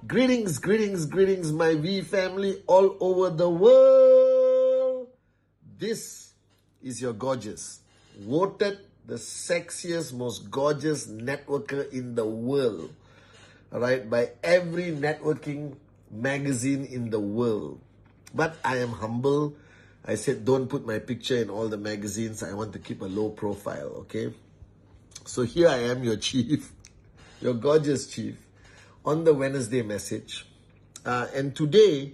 Greetings, greetings, greetings, my V family all over the world. This is your gorgeous, voted the sexiest, most gorgeous networker in the world, all right, by every networking magazine in the world. But I am humble. I said, don't put my picture in all the magazines. I want to keep a low profile, okay? So here I am, your chief, your gorgeous chief, on the Wednesday message. And today,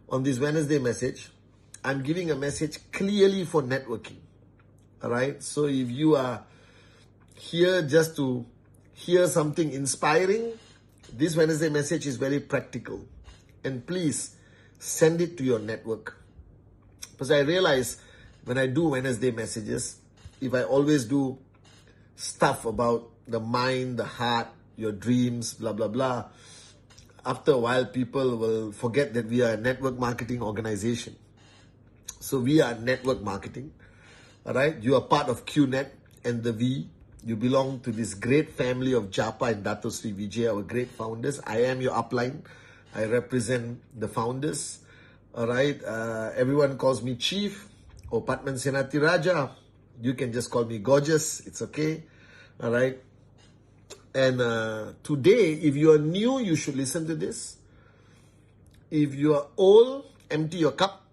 on this Wednesday message, I'm giving a message clearly for networking. All right? So if you are here just to hear something inspiring, this Wednesday message is very practical. And please send it to your network. Because I realize when I do Wednesday messages, if I always do stuff about the mind, the heart, your dreams, blah, blah, blah, after a while, people will forget that we are a network marketing organization. So we are network marketing, all right? You are part of QNet and the V. You belong to this great family of Japa and Dato Sri Vijay, our great founders. I am your upline. I represent the founders, all right? Everyone calls me Chief or Pathman Senathirajah. You can just call me Gorgeous. It's okay, all right? And today, if you are new, you should listen to this. If you are old, empty your cup.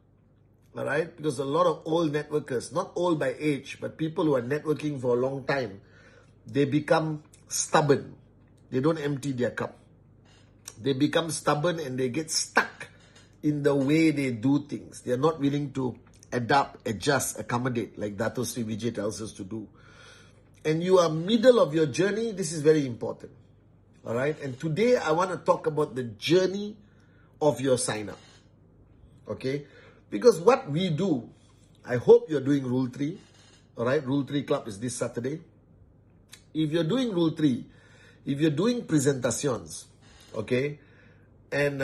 All right? Because a lot of old networkers, not old by age, but people who are networking for a long time, they become stubborn. They don't empty their cup. They become stubborn and they get stuck in the way they do things. They are not willing to adapt, adjust, accommodate, like Dato Sri Vijay tells us to do. And you are middle of your journey, this is very important. All right? And today I want to talk about the journey of your sign up. Okay? Because what we do, I hope you're doing Rule 3. All right? Rule 3 Club is this Saturday. If you're doing Rule 3, if you're doing presentations, okay, and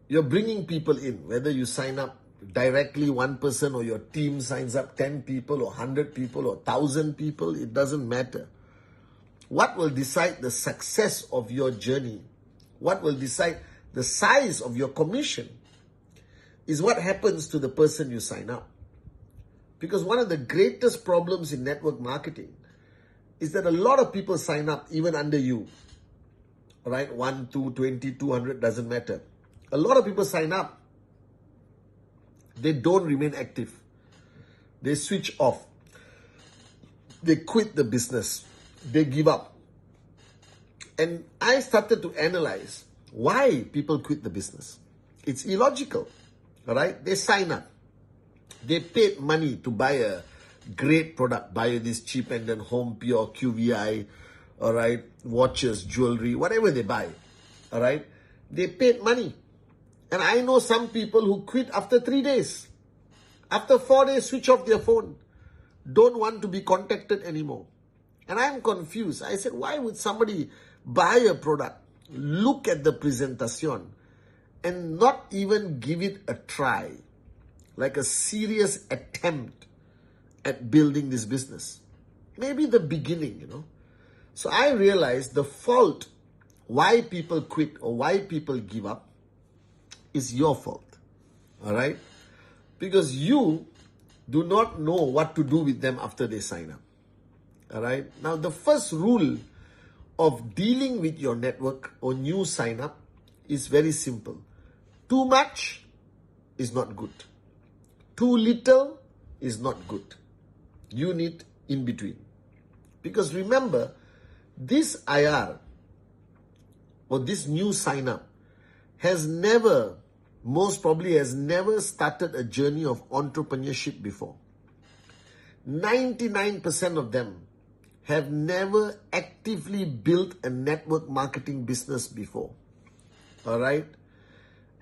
you're bringing people in, whether you sign up directly one person or your team signs up 10 people or 100 people or 1,000 people, it doesn't matter. What will decide the success of your journey, what will decide the size of your commission, is what happens to the person you sign up. Because one of the greatest problems in network marketing is that a lot of people sign up even under you. All right? 1, 2, 20, 200, doesn't matter. A lot of people sign up. They don't remain active. They switch off. They quit the business. They give up. And I started to analyze why people quit the business. It's illogical. All right? They sign up. They paid money to buy a great product. Buy this cheap and then home pure QVI, all right, watches, jewelry, whatever they buy. All right? They paid money. And I know some people who quit after 3 days. After 4 days, switch off their phone. Don't want to be contacted anymore. And I'm confused. I said, why would somebody buy a product, look at the presentation, and not even give it a try? Like a serious attempt at building this business. Maybe the beginning, you know. So I realized the fault why people quit or why people give up is your fault, all right? Because you do not know what to do with them after they sign up, all right? Now, the first rule of dealing with your network or new sign up is very simple. Too much is not good. Too little is not good. You need in between. Because remember, this IR or this new sign up has never, most probably has never started a journey of entrepreneurship before. 99% of them have never actively built a network marketing business before. All right?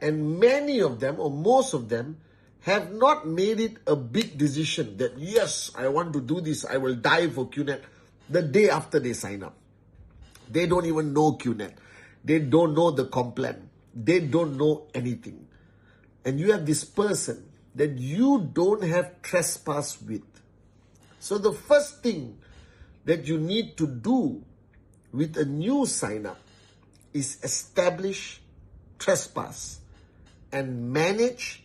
And many of them, or most of them, have not made it a big decision that, yes, I want to do this, I will die for QNet the day after they sign up. They don't even know QNet. They don't know the comp plan. They don't know anything. And you have this person that you don't have trespass with. So the first thing that you need to do with a new sign-up is establish trespass and manage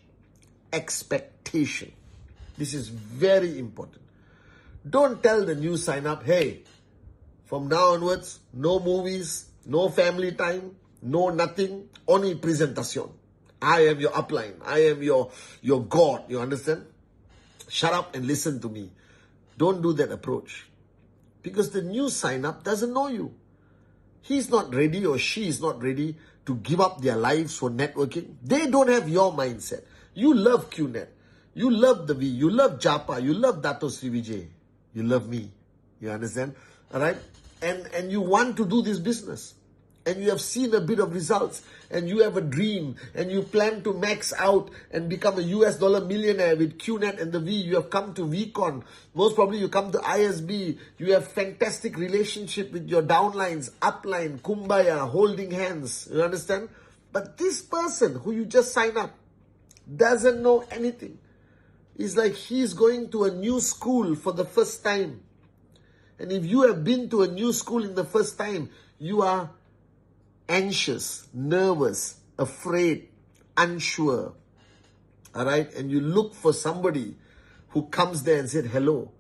expectation. This is very important. Don't tell the new sign-up, hey, from now onwards, no movies, no family time, no nothing, only presentation. I am your upline. I am your God. You understand? Shut up and listen to me. Don't do that approach. Because the new sign-up doesn't know you. He's not ready or she is not ready to give up their lives for networking. They don't have your mindset. You love QNet. You love the V. You love Japa. You love Dato Sri Vijay. You love me. You understand? All right? And you want to do this business. And you have seen a bit of results. And you have a dream. And you plan to max out and become a US dollar millionaire with QNet and the V. You have come to VCon. Most probably you come to ISB. You have fantastic relationship with your downlines, upline, kumbaya, holding hands. You understand? But this person who you just signed up doesn't know anything. It's like he's going to a new school for the first time. And if you have been to a new school in the first time, you are anxious, nervous, afraid, unsure. All right? And you look for somebody who comes there and said, hello,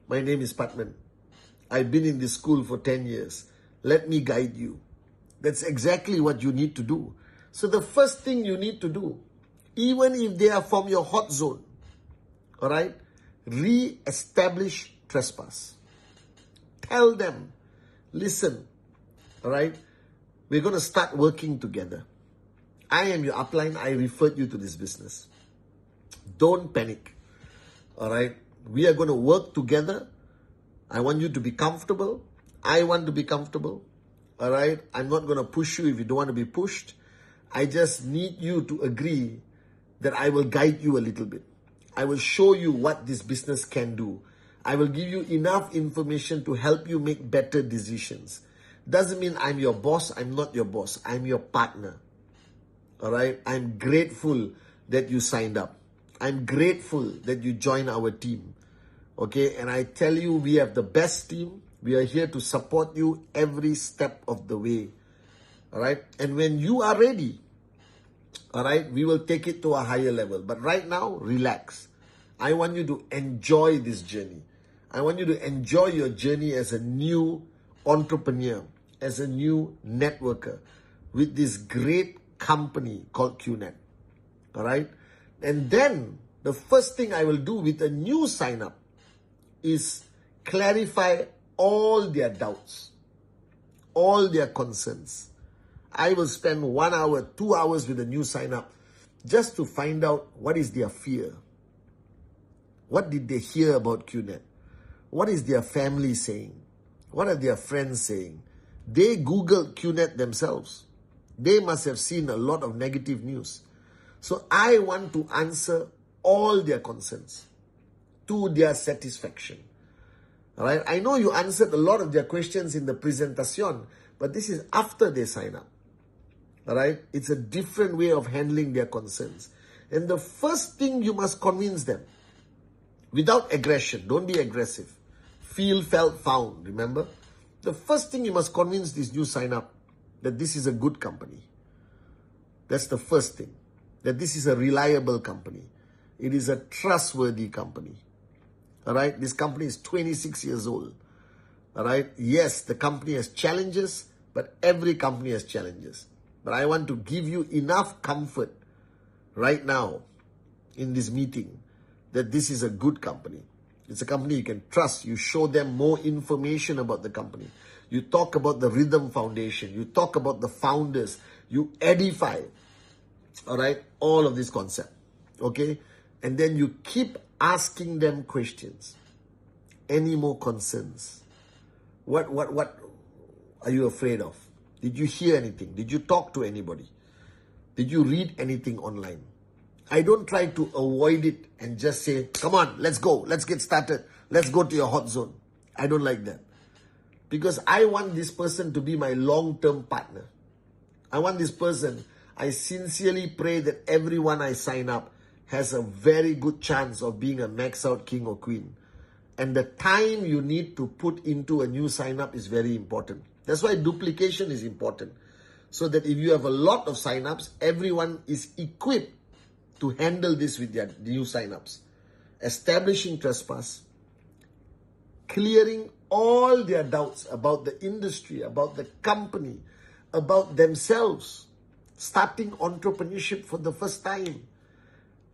my name is Pathman. I've been in this school for 10 years. Let me guide you. That's exactly what you need to do. So the first thing you need to do, even if they are from your hot zone, all right, re-establish trespass. Tell them, listen, all right, we're going to start working together. I am your upline. I referred you to this business. Don't panic, all right? We are going to work together. I want you to be comfortable. I want to be comfortable, all right? I'm not going to push you if you don't want to be pushed. I just need you to agree that I will guide you a little bit. I will show you what this business can do. I will give you enough information to help you make better decisions. Doesn't mean I'm your boss. I'm not your boss. I'm your partner. All right? I'm grateful that you signed up. I'm grateful that you joined our team. Okay? And I tell you, we have the best team. We are here to support you every step of the way. All right? And when you are ready, all right, we will take it to a higher level. But right now, relax. I want you to enjoy this journey. I want you to enjoy your journey as a new entrepreneur, as a new networker with this great company called QNet. All right? And then the first thing I will do with a new sign up is clarify all their doubts, all their concerns. I will spend 1 hour, 2 hours with a new sign up just to find out what is their fear. What did they hear about QNet? What is their family saying? What are their friends saying? They Googled QNet themselves. They must have seen a lot of negative news. So I want to answer all their concerns to their satisfaction. All right? I know you answered a lot of their questions in the presentation, but this is after they sign up. All right? It's a different way of handling their concerns. And the first thing you must convince them, without aggression, don't be aggressive. Feel, felt, found, remember? The first thing you must convince this new sign-up that this is a good company. That's the first thing. That this is a reliable company. It is a trustworthy company. All right? This company is 26 years old. All right? Yes, the company has challenges, but every company has challenges. But I want to give you enough comfort right now in this meeting that this is a good company. It's a company you can trust. You show them more information about the company. You talk about the Rhythm Foundation. You talk about the founders. You edify, all right, all of this concept, okay? And then you keep asking them questions. Any more concerns? What are you afraid of? Did you hear anything? Did you talk to anybody? Did you read anything online? I don't try to avoid it and just say, come on, let's go. Let's get started. Let's go to your hot zone. I don't like that. Because I want this person to be my long-term partner. I want this person, I sincerely pray that everyone I sign up has a very good chance of being a max out king or queen. And the time you need to put into a new sign up is very important. That's why duplication is important. So that if you have a lot of sign-ups, everyone is equipped to handle this with their new sign-ups. Establishing trespass, clearing all their doubts about the industry, about the company, about themselves, starting entrepreneurship for the first time.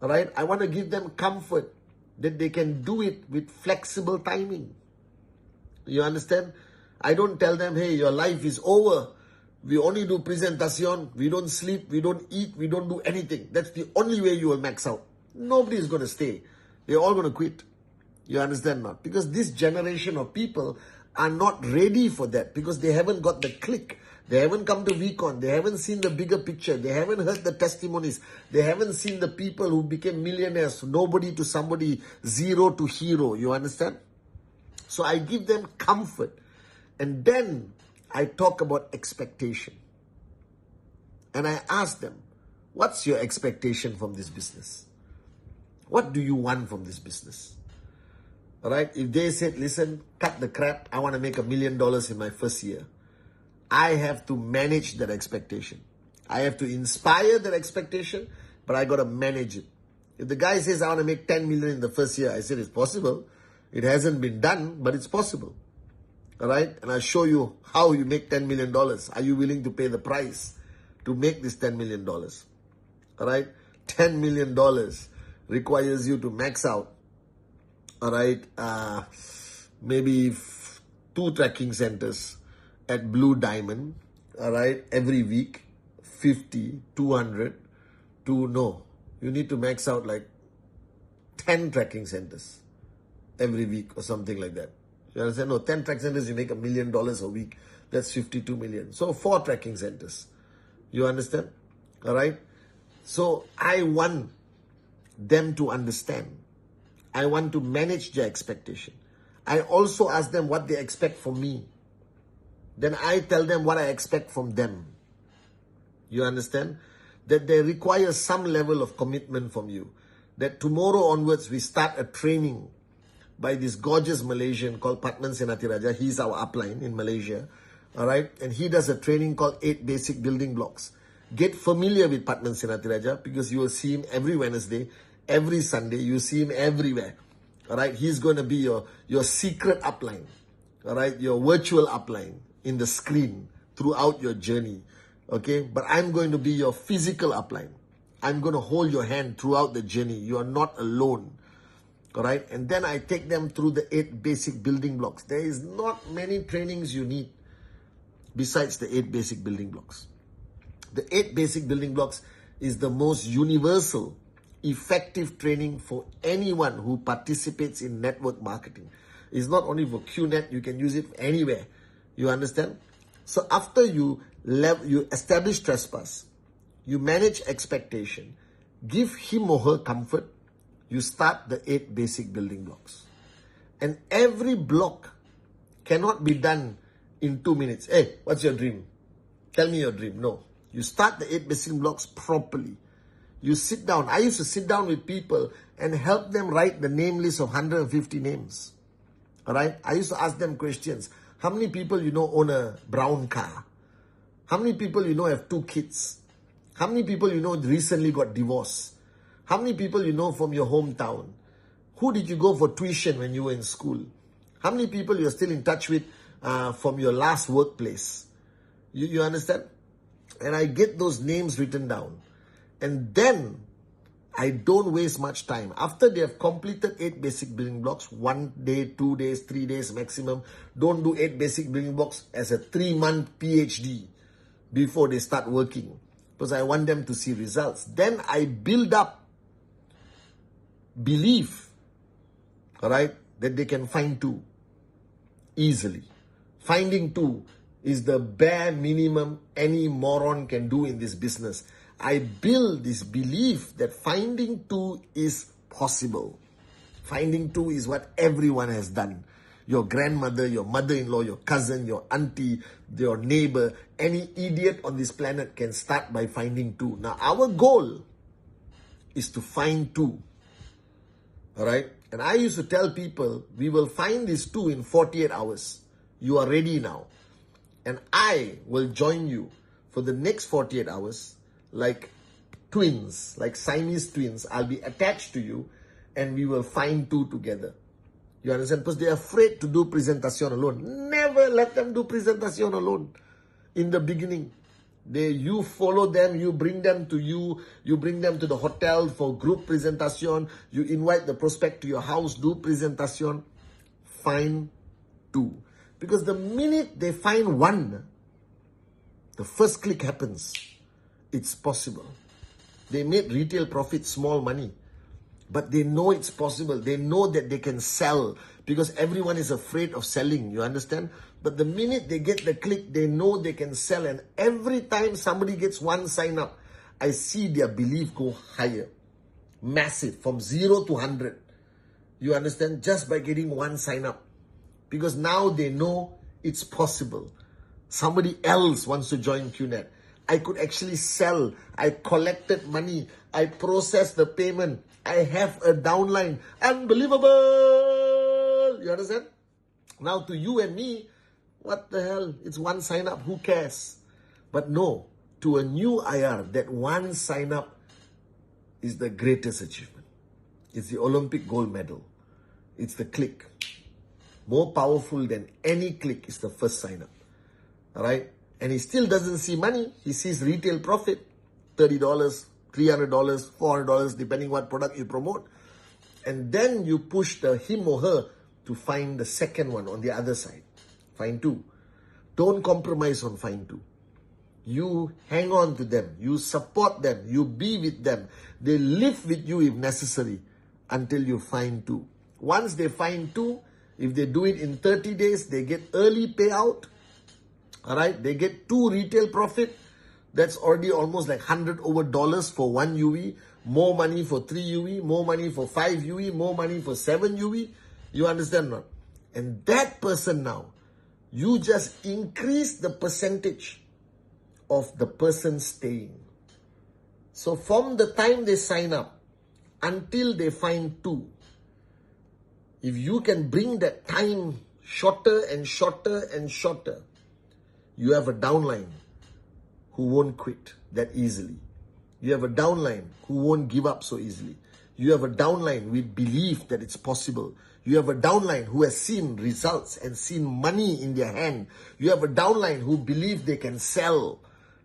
All right? I want to give them comfort that they can do it with flexible timing. You understand? I don't tell them, hey, your life is over. We only do presentation. We don't sleep. We don't eat. We don't do anything. That's the only way you will max out. Nobody is going to stay. They're all going to quit. You understand not? Because this generation of people are not ready for that because they haven't got the click. They haven't come to VCon. They haven't seen the bigger picture. They haven't heard the testimonies. They haven't seen the people who became millionaires, nobody to somebody, zero to hero. You understand? So I give them comfort. And then I talk about expectation. And I ask them, what's your expectation from this business? What do you want from this business? All right? If they said, listen, cut the crap, I want to make $1 million in my first year. I have to manage that expectation. I have to inspire that expectation, but I got to manage it. If the guy says, I want to make 10 million in the first year, I said, it's possible. It hasn't been done, but it's possible. All right? And I'll show you how you make $10 million. Are you willing to pay the price to make this $10 million? All right? $10 million requires you to max out. All right? Maybe 2 tracking centers at Blue Diamond. All right? Every week. 50, 200. No. You need to max out like 10 tracking centers every week or something like that. You understand? No, 10 tracking centers, you make $1 million a week. That's 52 million. So 4 tracking centers. You understand? All right? So I want them to understand. I want to manage their expectation. I also ask them what they expect from me. Then I tell them what I expect from them. You understand? That they require some level of commitment from you. That tomorrow onwards, we start a training by this gorgeous Malaysian called Pathman Senathirajah. He's our upline in Malaysia. All right? And he does a training called 8 Basic Building Blocks. Get familiar with Pathman Senathirajah because you will see him every Wednesday, every Sunday. You see him everywhere. All right? He's going to be your secret upline. All right? Your virtual upline in the screen throughout your journey. Okay? But I'm going to be your physical upline. I'm going to hold your hand throughout the journey. You are not alone. All right? And then I take them through the 8 basic building blocks. There is not many trainings you need besides the 8 basic building blocks. The 8 basic building blocks is the most universal, effective training for anyone who participates in network marketing. It's not only for QNet, you can use it anywhere. You understand? So after you establish trespass, you manage expectation, give him or her comfort, you start the 8 basic building blocks. And every block cannot be done in 2 minutes. Hey, what's your dream? Tell me your dream. No. You start the 8 basic blocks properly. You sit down. I used to sit down with people and help them write the name list of 150 names. All right? I used to ask them questions. How many people you know own a brown car? How many people you know have 2 kids? How many people you know recently got divorced? How many people you know from your hometown? Who did you go for tuition when you were in school? How many people you're still in touch with from your last workplace? You understand? And I get those names written down. And then I don't waste much time. After they have completed 8 basic building blocks, 1 day, 2 days, 3 days maximum. Don't do 8 basic building blocks as a 3-month PhD before they start working. Because I want them to see results. Then I build up belief, all right, that they can find 2 easily. Finding 2 is the bare minimum any moron can do in this business. I build this belief that finding 2 is possible. Finding 2 is what everyone has done. Your grandmother, your mother-in-law, your cousin, your auntie, your neighbor, any idiot on this planet can start by finding 2. Now, our goal is to find 2. All right? And I used to tell people, we will find these 2 in 48 hours. You are ready now. And I will join you for the next 48 hours like twins, like Siamese twins. I'll be attached to you and we will find 2 together. You understand? Because they're afraid to do presentation alone. Never let them do presentation alone in the beginning. You follow them, you bring them to you bring them to the hotel for group presentation, you invite the prospect to your house, do presentation, find 2. Because the minute they find 1, the first click happens. It's possible. They made retail profit, small money. But they know it's possible. They know that they can sell because everyone is afraid of selling. You understand? But the minute they get the click, they know they can sell. And every time somebody gets 1 sign up, I see their belief go higher. Massive. From 0 to 100. You understand? Just by getting 1 sign up. Because now they know it's possible. Somebody else wants to join QNet. I could actually sell. I collected money. I processed the payment. I have a downline. Unbelievable! You understand? Now to you and me, what the hell? It's 1 sign up. Who cares? But no, to a new IR, that 1 sign up is the greatest achievement. It's the Olympic gold medal. It's the click. More powerful than any click is the first sign up. Alright? And he still doesn't see money. He sees retail profit, $30, $300, $400, depending what product you promote. And then you push him or her to find the second one on the other side. Find 2. Don't compromise on find 2. You hang on to them. You support them. You be with them. They live with you if necessary until you find 2. Once they find 2, if they do it in 30 days, they get early payout. Alright, they get 2 retail profit. That's already almost like $100 over for 1 UE. More money for 3 UE. More money for 5 UE. More money for 7 UE. You understand not? And that person now, you just increase the percentage of the person staying. So from the time they sign up until they find 2, if you can bring that time shorter and shorter and shorter, you have a downline who won't quit that easily. You have a downline who won't give up so easily. You have a downline with belief that it's possible. You have a downline who has seen results and seen money in their hand. You have a downline who believe they can sell.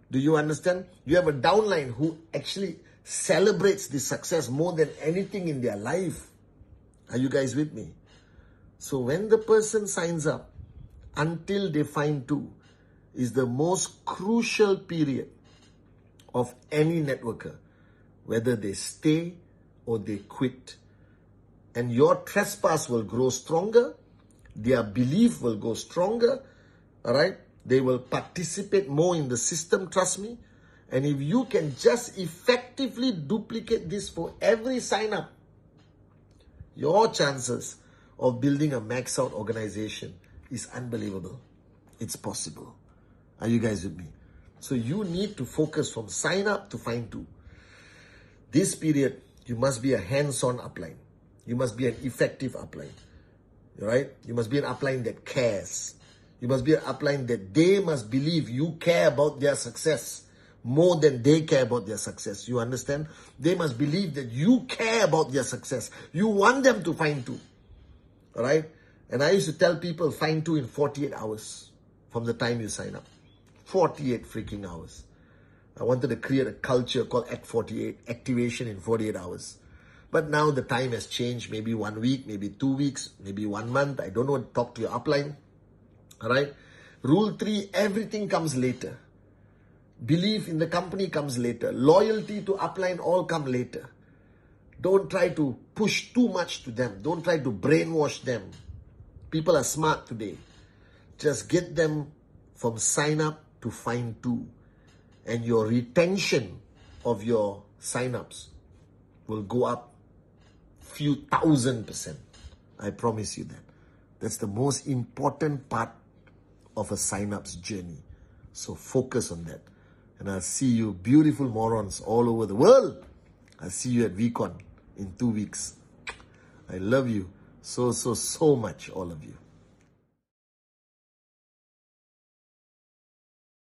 Do you understand? You have a downline who actually celebrates the success more than anything in their life. Are you guys with me? So when the person signs up until they find 2 is the most crucial period of any networker, whether they stay or they quit. And your trespass will grow stronger. Their belief will go stronger. All right? They will participate more in the system, trust me. And if you can just effectively duplicate this for every sign up, your chances of building a max out organization is unbelievable. It's possible. Are you guys with me? So you need to focus from sign up to find 2. This period, you must be a hands-on upline. You must be an effective upline. Right? You must be an upline that cares. You must be an upline that they must believe you care about their success more than they care about their success. You understand? They must believe that you care about their success. You want them to find 2. Alright? And I used to tell people find 2 in 48 hours from the time you sign up. 48 freaking hours. I wanted to create a culture called Act 48, activation in 48 hours. But now the time has changed, maybe 1 week, maybe 2 weeks, maybe 1 month. I don't know, talk to your upline. Alright? Rule 3, everything comes later. Belief in the company comes later. Loyalty to upline all come later. Don't try to push too much to them. Don't try to brainwash them. People are smart today. Just get them from sign up to find 2. And your retention of your sign-ups will go up few 1000%. I promise you that. That's the most important part of a sign-ups journey. So focus on that. And I'll see you beautiful morons all over the world I'll see you at VCon in 2 weeks. I love you so much, all of you.